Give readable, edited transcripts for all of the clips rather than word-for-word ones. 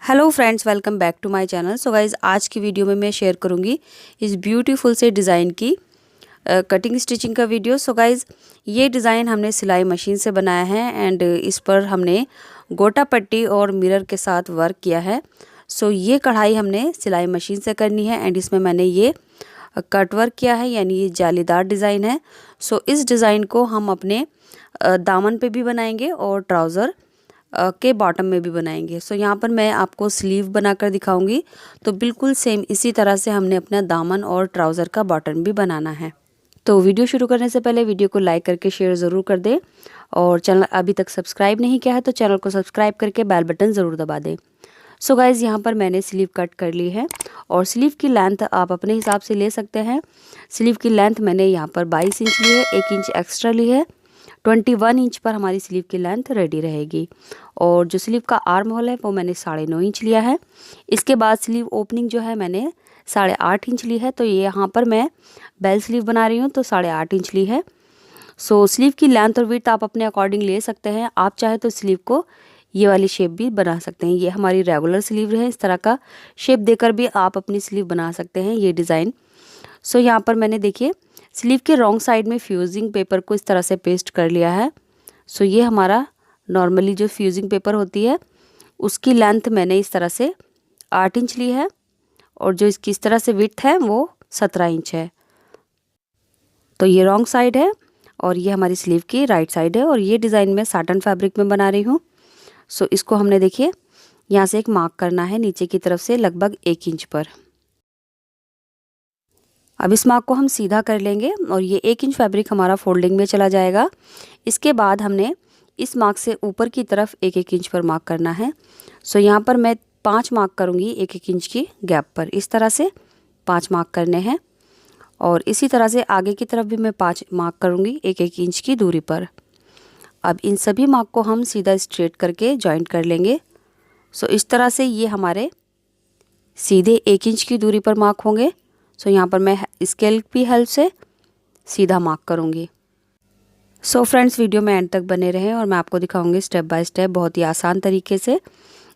Hello friends, welcome back to my channel. So guys, आज की video में मैं शेयर करूंगी इस ब्यूटीफुल से डिज़ाइन की कटिंग स्टिचिंग का वीडियो। सो गाइज़, ये डिज़ाइन हमने सिलाई मशीन से बनाया है एंड इस पर हमने गोटा पट्टी और मिरर के साथ वर्क किया है। सो ये कढ़ाई हमने सिलाई मशीन से करनी है एंड इसमें मैंने ये कट वर्क किया है, यानी ये जालीदार डिज़ाइन है। सो इस डिज़ाइन को हम अपने दामन पे भी बनाएंगे और ट्राउज़र के बॉटम में भी बनाएंगे। सो यहाँ पर मैं आपको स्लीव बनाकर दिखाऊंगी। तो बिल्कुल सेम इसी तरह से हमने अपना दामन और ट्राउज़र का बॉटम भी बनाना है। तो वीडियो शुरू करने से पहले वीडियो को लाइक करके शेयर ज़रूर कर दें और चैनल अभी तक सब्सक्राइब नहीं किया है तो चैनल को सब्सक्राइब करके बेल बटन ज़रूर दबा दें। सो गाइज़, यहाँ पर मैंने स्लीव कट कर ली है और स्लीव की लेंथ आप अपने हिसाब से ले सकते हैं। स्लीव की लेंथ मैंने यहाँ पर 22 इंच ली है, 1 इंच एक्स्ट्रा ली है। 21 इंच पर हमारी स्लीव की लेंथ रेडी रहेगी। और जो स्लीव का आर्म होल है वो मैंने 9.5 इंच लिया है। इसके बाद स्लीव ओपनिंग जो है मैंने 8.5 इंच ली है। तो ये यहाँ पर मैं बेल स्लीव बना रही हूँ तो 8.5 इंच ली है। सो स्लीव की लेंथ और विड्थ आप अपने अकॉर्डिंग ले सकते हैं। आप चाहे तो स्लीव को ये वाली शेप भी बना सकते हैं। ये हमारी रेगुलर स्लीव है, इस तरह का शेप देकर भी आप अपनी स्लीव बना सकते हैं ये डिज़ाइन। सो यहाँ पर मैंने देखिए स्लीव के रॉन्ग साइड में फ्यूजिंग पेपर को इस तरह से पेस्ट कर लिया है। सो ये हमारा नॉर्मली जो फ्यूजिंग पेपर होती है उसकी लेंथ मैंने इस तरह से 8 इंच ली है और जो इसकी इस तरह से विड्थ है वो 17 इंच है। तो ये रॉन्ग साइड है और ये हमारी स्लीव की राइट साइड है और ये डिज़ाइन मैं साटन फैब्रिक में बना रही हूँ। सो इसको हमने देखिए यहाँ से एक मार्क करना है नीचे की तरफ से लगभग 1 इंच पर। अब इस मार्क को हम सीधा कर लेंगे और ये 1 इंच फैब्रिक हमारा फोल्डिंग में चला जाएगा। इसके बाद हमने इस मार्क से ऊपर की तरफ 1-1 इंच पर मार्क करना है। सो यहाँ पर मैं 5 मार्क करूँगी 1-1 इंच की गैप पर। इस तरह से 5 मार्क करने हैं और इसी तरह से आगे की तरफ भी मैं 5 मार्क करूँगी 1-1 इंच की दूरी पर। अब इन सभी मार्क को हम सीधा स्ट्रेट करके जॉइंट कर लेंगे। सो इस तरह से ये हमारे सीधे 1 इंच की दूरी पर मार्क होंगे। सो यहाँ पर मैं स्केल की हेल्प से सीधा मार्क करूँगी। सो फ्रेंड्स, वीडियो में एंड तक बने रहें और मैं आपको दिखाऊंगी स्टेप बाय स्टेप बहुत ही आसान तरीके से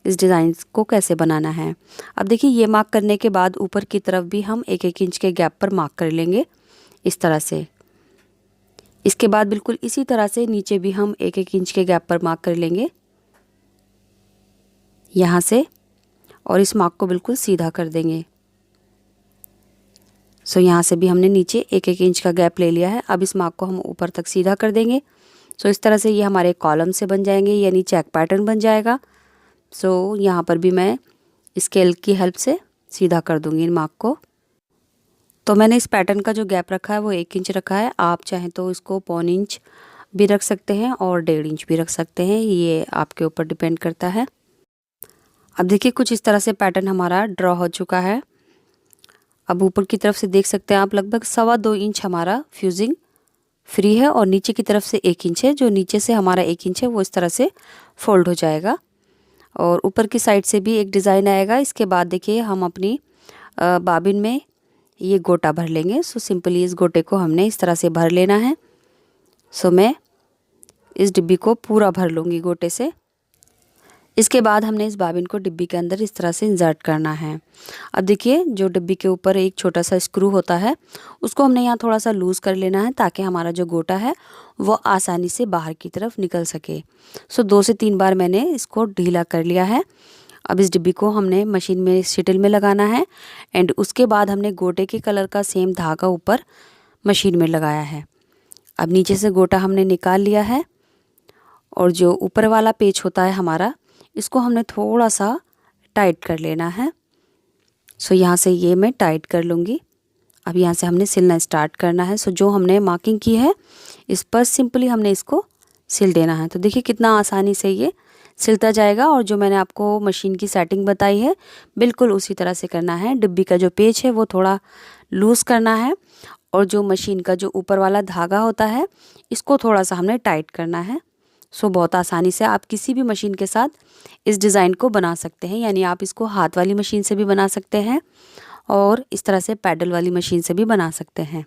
इस डिज़ाइन को कैसे बनाना है। अब देखिए ये मार्क करने के बाद ऊपर की तरफ भी हम 1-1 इंच के गैप पर मार्क कर लेंगे इस तरह से। इसके बाद बिल्कुल इसी तरह से नीचे भी हम 1-1 इंच के गैप पर मार्क कर लेंगे यहाँ से और इस मार्क को बिल्कुल सीधा कर देंगे। सो यहाँ से भी हमने नीचे 1-1 इंच का गैप ले लिया है। अब इस मार्क को हम ऊपर तक सीधा कर देंगे। सो इस तरह से ये हमारे कॉलम से बन जाएंगे, यानी चेक पैटर्न बन जाएगा। सो यहाँ पर भी मैं स्केल की हेल्प से सीधा कर दूँगी इन मार्क को। तो मैंने इस पैटर्न का जो गैप रखा है वो 1 इंच रखा है। आप चाहें तो इसको 1.25 इंच भी रख सकते हैं और 1.5 इंच भी रख सकते हैं, ये आपके ऊपर डिपेंड करता है। अब देखिए कुछ इस तरह से पैटर्न हमारा ड्रॉ हो चुका है। अब ऊपर की तरफ से देख सकते हैं आप लगभग 2.25 इंच हमारा फ्यूजिंग फ्री है और नीचे की तरफ से 1 इंच है। जो नीचे से हमारा 1 इंच है वो इस तरह से फोल्ड हो जाएगा और ऊपर की साइड से भी एक डिज़ाइन आएगा। इसके बाद देखिए हम अपनी बाबिन में ये गोटा भर लेंगे। सो सिंपली इस गोटे को हमने इस तरह से भर लेना है। सो मैं इस डिब्बी को पूरा भर लूँगी गोटे से। इसके बाद हमने इस बाबिन को डिब्बी के अंदर इस तरह से इंसर्ट करना है। अब देखिए जो डिब्बी के ऊपर एक छोटा सा स्क्रू होता है उसको हमने यहाँ थोड़ा सा लूज़ कर लेना है ताकि हमारा जो गोटा है वो आसानी से बाहर की तरफ निकल सके। सो 2 से 3 बार मैंने इसको ढीला कर लिया है। अब इस डिब्बी को हमने मशीन में शिटल में लगाना है एंड उसके बाद हमने गोटे के कलर का सेम धागा ऊपर मशीन में लगाया है। अब नीचे से गोटा हमने निकाल लिया है और जो ऊपर वाला पेच होता है हमारा इसको हमने थोड़ा सा टाइट कर लेना है। सो यहाँ से ये मैं टाइट कर लूँगी। अब यहाँ से हमने सिलना स्टार्ट करना है। सो जो हमने मार्किंग की है इस पर सिंपली हमने इसको सिल देना है। तो देखिए कितना आसानी से ये सिलता जाएगा और जो मैंने आपको मशीन की सेटिंग बताई है बिल्कुल उसी तरह से करना है। डिब्बी का जो पेच है वो थोड़ा लूज़ करना है और जो मशीन का जो ऊपर वाला धागा होता है इसको थोड़ा सा हमने टाइट करना है। सो बहुत आसानी से आप किसी भी मशीन के साथ इस डिज़ाइन को बना सकते हैं, यानी आप इसको हाथ वाली मशीन से भी बना सकते हैं और इस तरह से पैडल वाली मशीन से भी बना सकते हैं।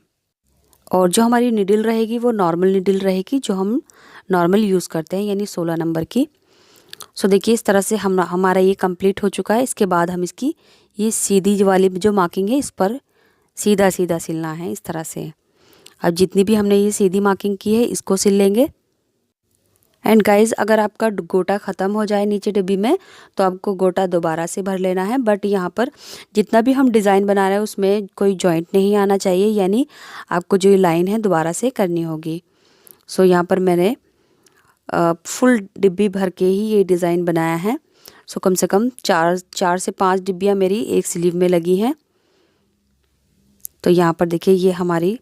और जो हमारी निडल रहेगी वो नॉर्मल निडल रहेगी जो हम नॉर्मल यूज़ करते हैं, यानी 16 नंबर की। सो देखिए इस तरह से हमारा ये कंप्लीट हो चुका है। इसके बाद हम इसकी ये सीधी वाली जो मार्किंग है इस पर सीधा सीधा सिलना है इस तरह से। अब जितनी भी हमने ये सीधी मार्किंग की है इसको सिल लेंगे। एंड गाइज अगर आपका गोटा ख़त्म हो जाए नीचे डिब्बी में तो आपको गोटा दोबारा से भर लेना है। बट यहाँ पर जितना भी हम डिज़ाइन बना रहे हैं उसमें कोई जॉइंट नहीं आना चाहिए, यानी आपको जो ये लाइन है दोबारा से करनी होगी। सो यहाँ पर मैंने फुल डिब्बी भर के ही ये डिज़ाइन बनाया है। सो कम से कम चार से 5 डिब्बियाँ मेरी एक स्लीव में लगी हैं। तो यहाँ पर देखिए ये हमारी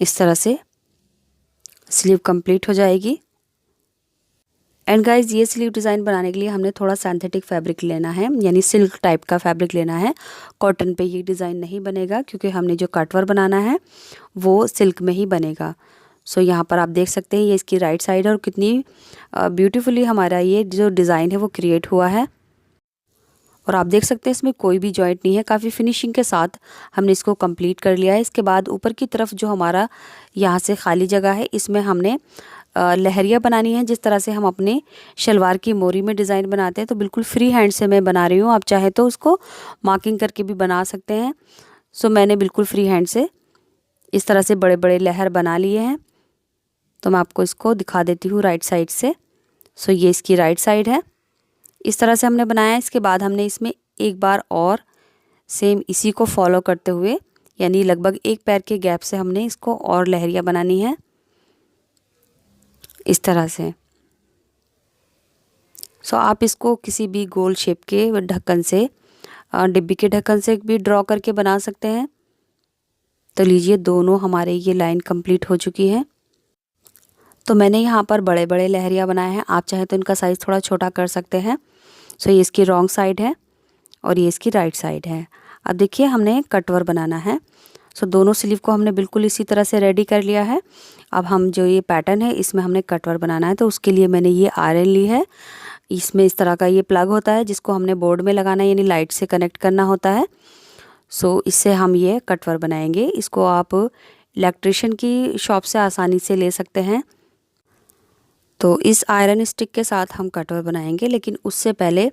इस तरह से स्लीव कंप्लीट हो जाएगी। एंड गाइज ये स्लीव डिज़ाइन बनाने के लिए हमने थोड़ा सिंथेटिक फैब्रिक लेना है, यानी सिल्क टाइप का फैब्रिक लेना है। कॉटन पे ये डिज़ाइन नहीं बनेगा क्योंकि हमने जो कटवर बनाना है वो सिल्क में ही बनेगा। सो यहाँ पर आप देख सकते हैं ये इसकी राइट साइड है और कितनी ब्यूटीफुली हमारा ये जो डिज़ाइन है वो क्रिएट हुआ है। और आप देख सकते हैं इसमें कोई भी जॉइंट नहीं है, काफ़ी फिनिशिंग के साथ हमने इसको कंप्लीट कर लिया है। इसके बाद ऊपर की तरफ जो हमारा यहाँ से खाली जगह है इसमें हमने लहरिया बनानी है। जिस तरह से हम अपने शलवार की मोरी में डिज़ाइन बनाते हैं तो बिल्कुल फ्री हैंड से मैं बना रही हूँ। आप चाहे तो उसको मार्किंग करके भी बना सकते हैं। सो मैंने बिल्कुल फ्री हैंड से इस तरह से बड़े बड़े लहर बना लिए हैं। तो मैं आपको इसको दिखा देती हूँ राइट साइड से। सो ये इसकी राइट साइड है, इस तरह से हमने बनाया है। इसके बाद हमने इसमें एक बार और सेम इसी को फॉलो करते हुए, यानी लगभग एक पैर के गैप से हमने इसको और लहरिया बनानी है इस तरह से। सो आप इसको किसी भी गोल शेप के ढक्कन से, डिब्बी के ढक्कन से भी ड्रॉ करके बना सकते हैं। तो लीजिए दोनों हमारे ये लाइन कंप्लीट हो चुकी है। तो मैंने यहाँ पर बड़े बड़े लहरिया बनाए हैं, आप चाहे तो इनका साइज़ थोड़ा छोटा कर सकते हैं। सो ये इसकी रॉन्ग साइड है और ये इसकी राइट साइड है। अब देखिए हमने कटवर बनाना है। सो दोनों स्लीव को हमने बिल्कुल इसी तरह से रेडी कर लिया है। अब हम जो ये पैटर्न है इसमें हमने कटवर बनाना है। तो उसके लिए मैंने ये आयरन ली है। इसमें इस तरह का ये प्लग होता है जिसको हमने बोर्ड में लगाना है, यानी लाइट से कनेक्ट करना होता है। सो इससे हम ये कटवर बनाएंगे। इसको आप इलेक्ट्रिशियन की शॉप से आसानी से ले सकते हैं। तो इस आयरन स्टिक के साथ हम कटवर बनाएंगे, लेकिन उससे पहले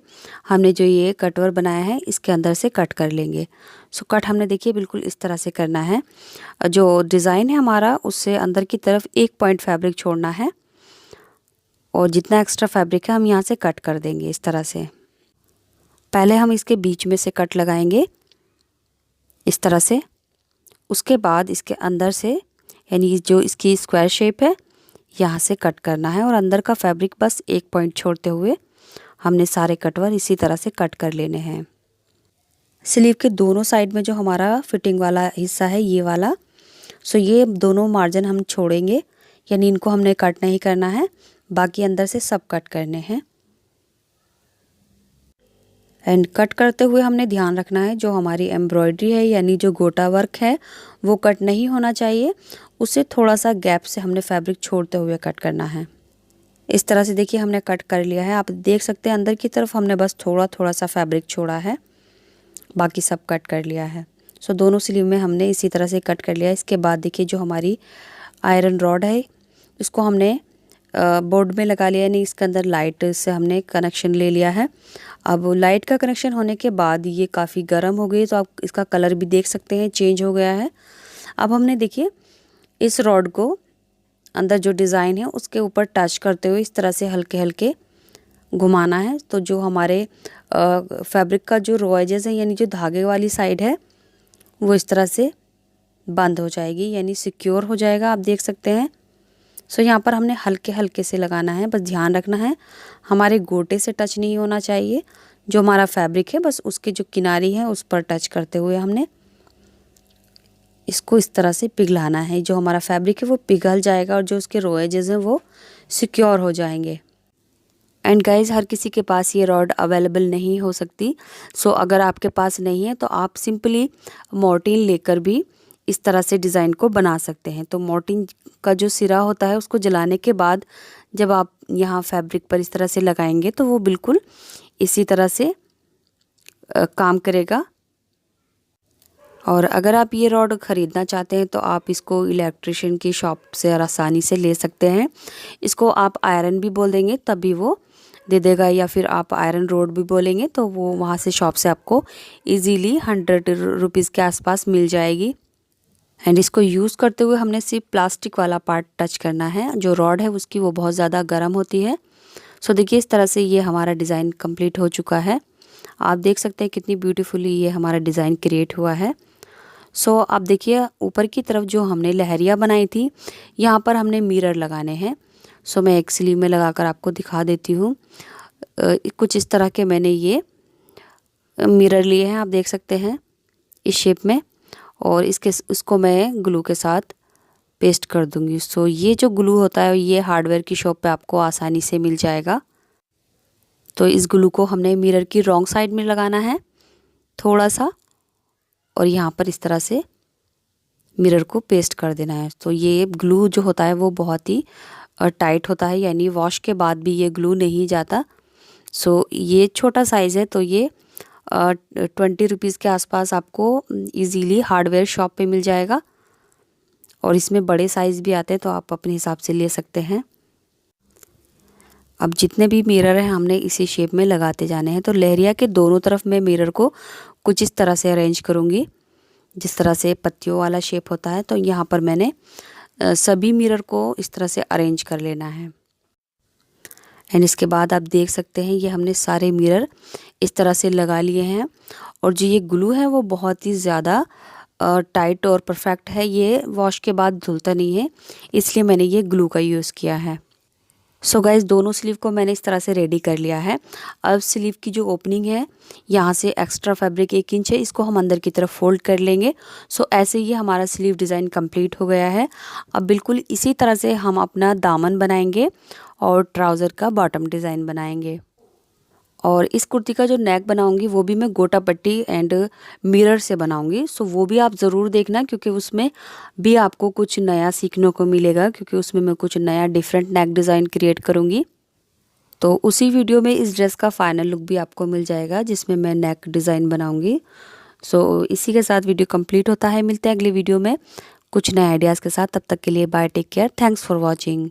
हमने जो ये कटवर बनाया है इसके अंदर से कट कर लेंगे। सो कट हमने देखिए बिल्कुल इस तरह से करना है। जो डिज़ाइन है हमारा उससे अंदर की तरफ 1 पॉइंट फैब्रिक छोड़ना है और जितना एक्स्ट्रा फैब्रिक है हम यहाँ से कट कर देंगे इस तरह से। पहले हम इसके बीच में से कट लगाएंगे इस तरह से। उसके बाद इसके अंदर से, यानी जो इसकी स्क्वायर शेप है यहाँ से कट करना है और अंदर का फैब्रिक बस 1 पॉइंट छोड़ते हुए हमने सारे कटवर इसी तरह से कट कर लेने हैं। स्लीव के दोनों साइड में जो हमारा फिटिंग वाला हिस्सा है ये वाला, सो ये दोनों मार्जिन हम छोड़ेंगे, यानी इनको हमने कट नहीं करना है, बाकी अंदर से सब कट करने हैं। एंड कट करते हुए हमने ध्यान रखना है जो हमारी एम्ब्रॉयडरी है यानी जो गोटा वर्क है वो कट नहीं होना चाहिए, उससे थोड़ा सा गैप से हमने फैब्रिक छोड़ते हुए कट करना है। इस तरह से देखिए हमने कट कर लिया है। आप देख सकते हैं अंदर की तरफ हमने बस थोड़ा थोड़ा सा फैब्रिक छोड़ा है, बाकी सब कट कर लिया है। सो दोनों स्लीव में हमने इसी तरह से कट कर लिया। इसके बाद देखिए जो हमारी आयरन रॉड है इसको हमने बोर्ड में लगा लिया, यानी इसके अंदर लाइट से हमने कनेक्शन ले लिया है। अब लाइट का कनेक्शन होने के बाद ये काफ़ी गर्म हो गई, तो आप इसका कलर भी देख सकते हैं चेंज हो गया है। अब हमने देखिए इस रॉड को अंदर जो डिज़ाइन है उसके ऊपर टच करते हुए इस तरह से हल्के हल्के घुमाना है। तो जो हमारे फैब्रिक का जो रो एजेस है, यानी जो धागे वाली साइड है वो इस तरह से बंद हो जाएगी, यानी सिक्योर हो जाएगा। आप देख सकते हैं। सो यहाँ पर हमने हल्के हल्के से लगाना है, बस ध्यान रखना है हमारे गोटे से टच नहीं होना चाहिए। जो हमारा फैब्रिक है बस उसके जो किनारी है उस पर टच करते हुए हमने इसको इस तरह से पिघलाना है। जो हमारा फैब्रिक है वो पिघल जाएगा और जो उसके रो एजेस हैं वो सिक्योर हो जाएंगे। एंड गाइज हर किसी के पास ये रॉड अवेलेबल नहीं हो सकती। सो अगर आपके पास नहीं है तो आप सिंपली मोर्टीन लेकर भी इस तरह से डिज़ाइन को बना सकते हैं। तो मोर्टीन का जो सिरा होता है उसको जलाने के बाद जब आप यहाँ फैब्रिक पर इस तरह से लगाएंगे तो वो बिल्कुल इसी तरह से काम करेगा। और अगर आप ये रॉड ख़रीदना चाहते हैं तो आप इसको इलेक्ट्रिशियन की शॉप से आसानी से ले सकते हैं। इसको आप आयरन भी बोल देंगे तब भी वो दे देगा, या फिर आप आयरन रोड भी बोलेंगे तो वो वहाँ से शॉप से आपको इजीली 100 रुपीज़ के आसपास मिल जाएगी। एंड इसको यूज़ करते हुए हमने सिर्फ प्लास्टिक वाला पार्ट टच करना है, जो रॉड है उसकी वो बहुत ज़्यादा गर्म होती है। सो देखिए इस तरह से ये हमारा डिज़ाइन कंप्लीट हो चुका है। आप देख सकते हैं कितनी ब्यूटीफुली ये हमारा डिज़ाइन क्रिएट हुआ है। सो आप देखिए ऊपर की तरफ जो हमने लहरिया बनाई थी, यहाँ पर हमने मिरर लगाने हैं। सो मैं एक स्लीव में लगाकर आपको दिखा देती हूँ। कुछ इस तरह के मैंने ये मिरर लिए हैं, आप देख सकते हैं इस शेप में, और इसको मैं ग्लू के साथ पेस्ट कर दूंगी। सो ये जो ग्लू होता है ये हार्डवेयर की शॉप पे आपको आसानी से मिल जाएगा। तो इस ग्लू को हमने मिरर की रॉन्ग साइड में लगाना है थोड़ा सा, और यहाँ पर इस तरह से मिरर को पेस्ट कर देना है। तो ये ग्लू जो होता है वो बहुत ही टाइट होता है, यानी वॉश के बाद भी ये ग्लू नहीं जाता। सो ये छोटा साइज़ है तो ये 20 रुपीज़ के आसपास आपको इजीली हार्डवेयर शॉप पे मिल जाएगा, और इसमें बड़े साइज़ भी आते हैं तो आप अपने हिसाब से ले सकते हैं। अब जितने भी मिरर हैं हमने इसी शेप में लगाते जाने हैं। तो लहरिया के दोनों तरफ मैं मिरर को कुछ इस तरह से अरेंज करूँगी, जिस तरह से पत्तियों वाला शेप होता है। तो यहाँ पर मैंने सभी मिरर को इस तरह से अरेंज कर लेना है। एंड इसके बाद आप देख सकते हैं ये हमने सारे मिरर इस तरह से लगा लिए हैं, और जो ये ग्लू है वो बहुत ही ज़्यादा टाइट और परफेक्ट है, ये वॉश के बाद धुलता नहीं है, इसलिए मैंने ये ग्लू का यूज़ किया है। सो गाइस दोनों स्लीव को मैंने इस तरह से रेडी कर लिया है। अब स्लीव की जो ओपनिंग है यहाँ से एक्स्ट्रा फैब्रिक 1 इंच है, इसको हम अंदर की तरफ फोल्ड कर लेंगे। सो ऐसे ही हमारा स्लीव डिज़ाइन कंप्लीट हो गया है। अब बिल्कुल इसी तरह से हम अपना दामन बनाएंगे और ट्राउज़र का बॉटम डिज़ाइन बनाएंगे। और इस कुर्ती का जो नेक बनाऊंगी वो भी मैं गोटा पट्टी एंड मिरर से बनाऊंगी। सो वो भी आप ज़रूर देखना, क्योंकि उसमें भी आपको कुछ नया सीखने को मिलेगा, क्योंकि उसमें मैं कुछ नया डिफरेंट नेक डिज़ाइन क्रिएट करूंगी। तो उसी वीडियो में इस ड्रेस का फाइनल लुक भी आपको मिल जाएगा जिसमें मैं नेक डिज़ाइन बनाऊंगी। सो इसी के साथ वीडियो कंप्लीट होता है। मिलते हैं अगले वीडियो में कुछ नए आइडियाज़ के साथ। तब तक के लिए bye, take care, thanks for watching.